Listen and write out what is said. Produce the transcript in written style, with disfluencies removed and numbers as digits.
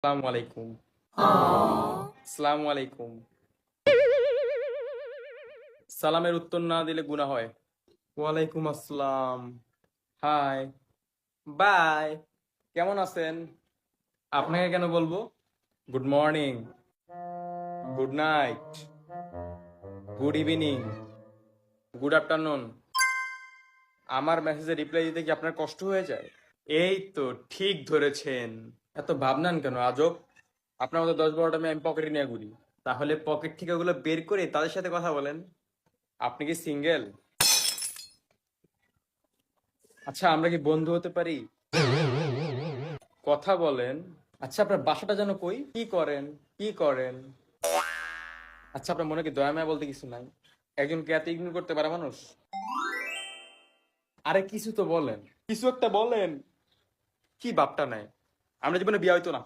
আসসালামু আলাইকুম। আসসালামু আলাইকুম। সালামের উত্তর না দিলে গুনাহ হয়। ওয়ালাইকুম আসসালাম। হাই। বাই। কেমন আছেন? আপনাকে কেন বলবো? Good morning, good night, good evening, good afternoon. আমার মেসেজে রিপ্লাই দিতে কি আপনার কষ্ট হয়ে যায়? এই তো ঠিক ধরেছেন। এত ভাবনান কেন আজব? আপনার মতো 10-12টা মেয়ে আমি পকেটে নিয়ে ঘুরি। তাহলে পকেট থেকে ওগুলো বের করে তাদের সাথে কথা বলেন। আপনি কি সিঙ্গেল? আচ্ছা, আমরা কি বন্ধু হতে পারি? কথা বলেন। আচ্ছা, আপনার বাসাটা যেন কই? কি করেন? কি করেন? আচ্ছা, আপনার মনে কি দয়া মায়া বলতে কিছু নাই? একজনকে এত ইগনোর করতে পারে মানুষ? আরে কিছু তো বলেন, কিছু একটা বলেন। কি বাপটা নাই? আমরা জীবনে বিয়ে হইতো না।